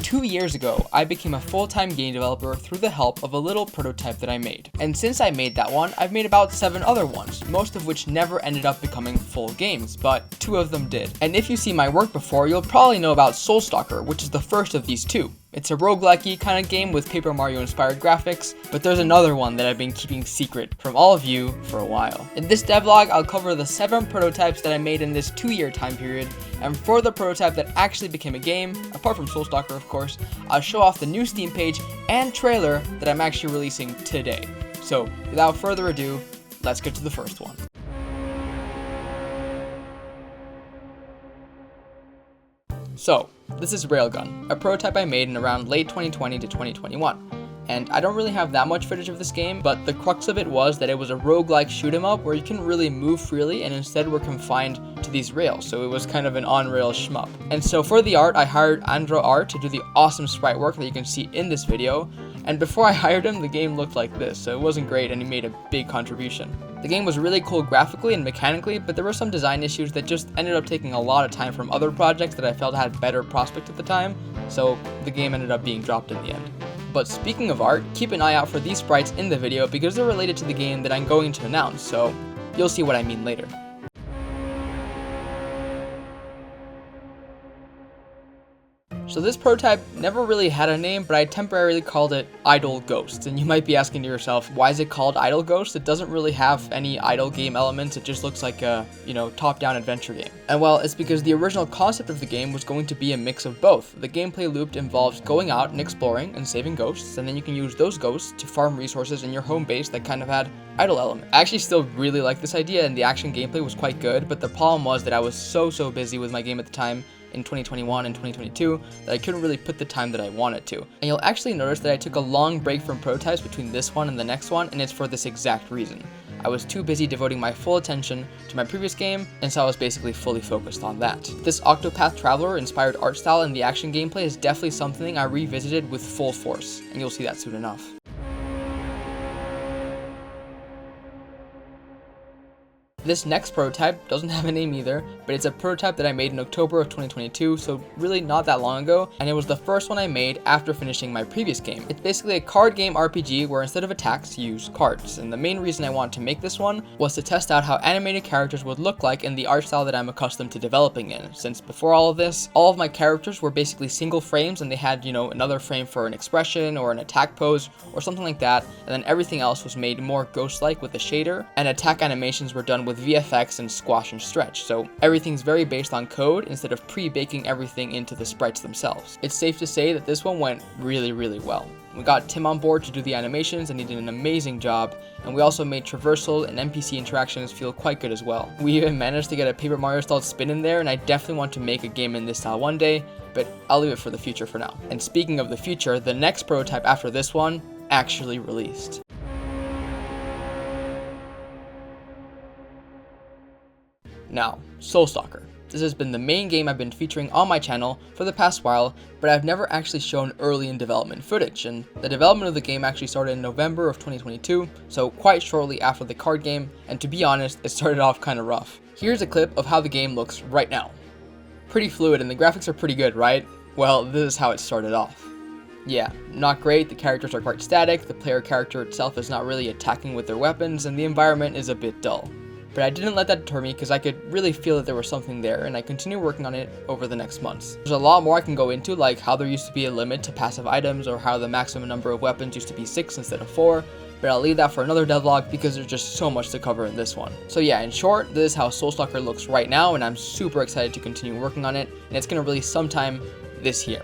2 years ago, I became a full-time game developer through the help of a little prototype that I made. And since I made that one, I've made about 7 other ones, most of which never ended up becoming full games, but 2 of them did. And if you've seen my work before, you'll probably know about Stalker, which is the first of these 2. It's a roguelike-y kind of game with Paper Mario inspired graphics, but there's another one that I've been keeping secret from all of you for a while. In this devlog, I'll cover the 7 prototypes that I made in this 2-year time period, and for the prototype that actually became a game, apart from Stalker of course, I'll show off the new Steam page and trailer that I'm actually releasing today. So without further ado, let's get to the first one. So, this is Railgun, a prototype I made in around late 2020 to 2021. And I don't really have that much footage of this game, but the crux of it was that it was a roguelike shoot 'em up where you couldn't really move freely and instead were confined to these rails, so it was kind of an on-rails shmup. And so for the art, I hired Andro Art to do the awesome sprite work that you can see in this video, and before I hired him, the game looked like this, so it wasn't great and he made a big contribution. The game was really cool graphically and mechanically, but there were some design issues that just ended up taking a lot of time from other projects that I felt had better prospect at the time, so the game ended up being dropped in the end. But speaking of art, keep an eye out for these sprites in the video because they're related to the game that I'm going to announce, so you'll see what I mean later. So this prototype never really had a name, but I temporarily called it Idle Ghosts. And you might be asking to yourself, why is it called Idle Ghosts? It doesn't really have any idle game elements, it just looks like a, top-down adventure game. And well, it's because the original concept of the game was going to be a mix of both. The gameplay loop involves going out and exploring and saving ghosts, and then you can use those ghosts to farm resources in your home base that kind of had idle element. I actually still really like this idea, and the action gameplay was quite good, but the problem was that I was so busy with my game at the time, in 2021 and 2022, that I couldn't really put the time that I wanted to. And you'll actually notice that I took a long break from prototypes between this one and the next one, and it's for this exact reason. I was too busy devoting my full attention to my previous game, and so I was basically fully focused on that. This Octopath Traveler inspired art style and the action gameplay is definitely something I revisited with full force, and you'll see that soon enough. This next prototype doesn't have a name either, but it's a prototype that I made in October of 2022, so really not that long ago, and it was the first one I made after finishing my previous game. It's basically a card game RPG where instead of attacks, you use cards, and the main reason I wanted to make this one was to test out how animated characters would look like in the art style that I'm accustomed to developing in, since before all of this, all of my characters were basically single frames and they had, another frame for an expression or an attack pose or something like that, and then everything else was made more ghost-like with a shader, and attack animations were done with VFX and squash and stretch, so everything's very based on code instead of pre-baking everything into the sprites themselves. It's safe to say that this one went really well. We got Tim on board to do the animations and he did an amazing job, and we also made traversal and NPC interactions feel quite good as well. We even managed to get a Paper Mario style spin in there, and I definitely want to make a game in this style one day, but I'll leave it for the future for now. And speaking of the future, the next prototype after this one actually released. Now, Stalker. This has been the main game I've been featuring on my channel for the past while, but I've never actually shown early in development footage, and the development of the game actually started in November of 2022, so quite shortly after the card game, and to be honest, it started off kinda rough. Here's a clip of how the game looks right now. Pretty fluid and the graphics are pretty good, right? Well, this is how it started off. Yeah, not great, the characters are quite static, the player character itself is not really attacking with their weapons, and the environment is a bit dull. But I didn't let that deter me because I could really feel that there was something there, and I continue working on it over the next months. There's a lot more I can go into, like how there used to be a limit to passive items or how the maximum number of weapons used to be 6 instead of 4, but I'll leave that for another devlog because there's just so much to cover in this one. So yeah, in short, this is how Stalker looks right now, and I'm super excited to continue working on it, and it's going to release sometime this year.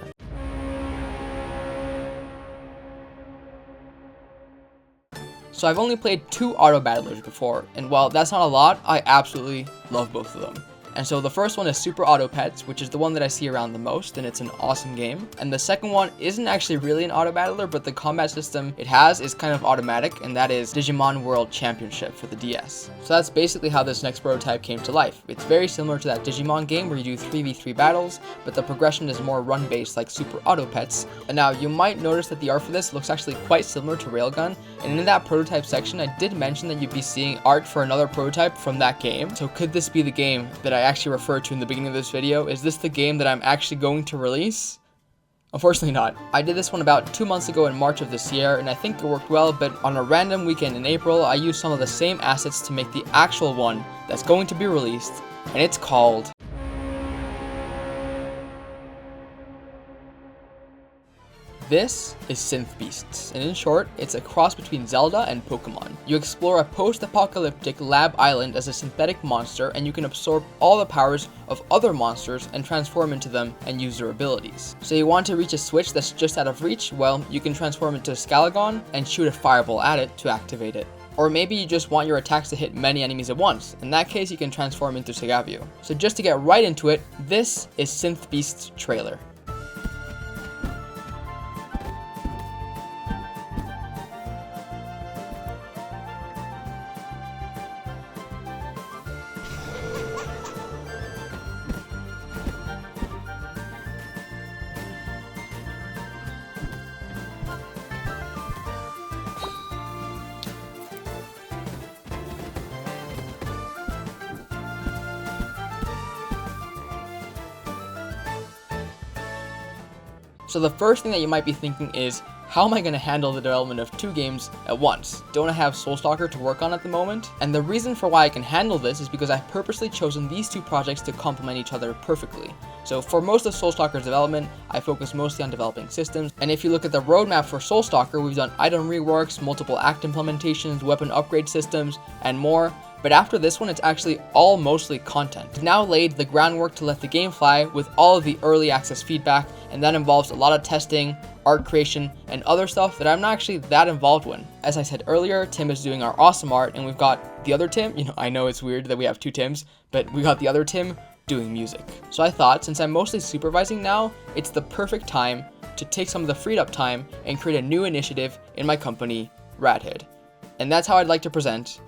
So I've only played 2 Autobattlers before, and while that's not a lot, I absolutely love both of them. And so the first one is Super Auto Pets, which is the one that I see around the most, and it's an awesome game. And the second one isn't actually really an Autobattler, but the combat system it has is kind of automatic, and that is Digimon World Championship for the DS. So that's basically how this next prototype came to life. It's very similar to that Digimon game where you do 3v3 battles, but the progression is more run-based like Super Auto Pets. And now you might notice that the art for this looks actually quite similar to Railgun, and in that prototype section I did mention that you'd be seeing art for another prototype from that game. So could this be the game that I actually referred to in the beginning of this video? Is this the game that I'm actually going to release? Unfortunately not. I did this one about 2 months ago in March of this year, and I think it worked well, but on a random weekend in April, I used some of the same assets to make the actual one that's going to be released, and it's called... This is Synth Beasts, and in short, it's a cross between Zelda and Pokemon. You explore a post-apocalyptic lab island as a synthetic monster, and you can absorb all the powers of other monsters and transform into them and use their abilities. So you want to reach a switch that's just out of reach? Well, you can transform into a Scalagon and shoot a fireball at it to activate it. Or maybe you just want your attacks to hit many enemies at once. In that case, you can transform into Segavio. So just to get right into it, this is Synth Beasts trailer. So the first thing that you might be thinking is, how am I going to handle the development of 2 games at once? Don't I have Stalker to work on at the moment? And the reason for why I can handle this is because I've purposely chosen these 2 projects to complement each other perfectly. So for most of Stalker's development, I focus mostly on developing systems, and if you look at the roadmap for Stalker, we've done item reworks, multiple act implementations, weapon upgrade systems, and more. But after this one, it's actually all mostly content. We've now laid the groundwork to let the game fly with all of the early access feedback, and that involves a lot of testing, art creation, and other stuff that I'm not actually that involved in. As I said earlier, Tim is doing our awesome art, and we've got the other Tim, I know it's weird that we have 2 Tims, but we got the other Tim doing music. So I thought, since I'm mostly supervising now, it's the perfect time to take some of the freed up time and create a new initiative in my company, Radhood. And that's how I'd like to present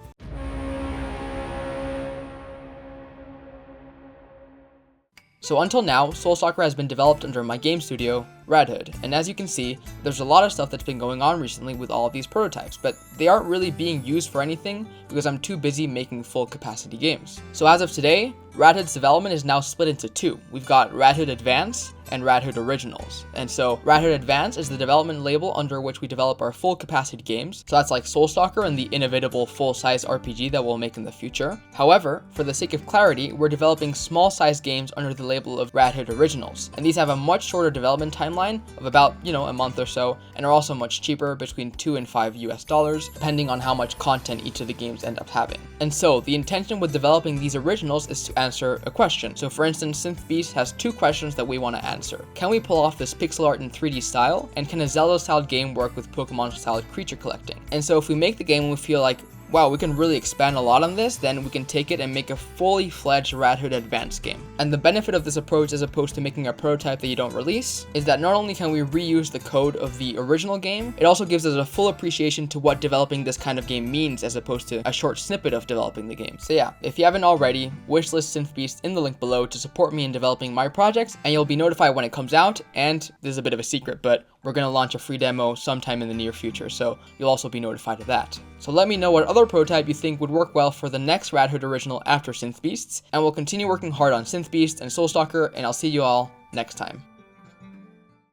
So until now, Stalker has been developed under my game studio, Radhood, and as you can see, there's a lot of stuff that's been going on recently with all of these prototypes, but they aren't really being used for anything because I'm too busy making full capacity games. So as of today, Radhood's development is now split into 2. We've got Radhood Advance and Radhood Originals. And so Radhood Advance is the development label under which we develop our full capacity games. So that's like Stalker and the innovatable full-size RPG that we'll make in the future. However, for the sake of clarity, we're developing small-size games under the label of Radhood Originals. And these have a much shorter development timeline of about, a month or so, and are also much cheaper, between $2 and $5 depending on how much content each of the games end up having. And so the intention with developing these originals is to answer a question. So for instance, Synth Beasts has 2 questions that we want to answer. Can we pull off this pixel art in 3D style? And can a Zelda-styled game work with Pokemon-styled creature collecting? And so if we make the game and we feel like, wow, we can really expand a lot on this, then we can take it and make a fully fledged Radhood Advanced game. And the benefit of this approach, as opposed to making a prototype that you don't release, is that not only can we reuse the code of the original game, it also gives us a full appreciation to what developing this kind of game means, as opposed to a short snippet of developing the game. So yeah, if you haven't already, wishlist Synth Beasts in the link below to support me in developing my projects, and you'll be notified when it comes out. And this is a bit of a secret, but we're going to launch a free demo sometime in the near future, so you'll also be notified of that. So let me know what other prototype you think would work well for the next Radhood original after Synth Beasts, and we'll continue working hard on Synth Beasts and Stalker, and I'll see you all next time.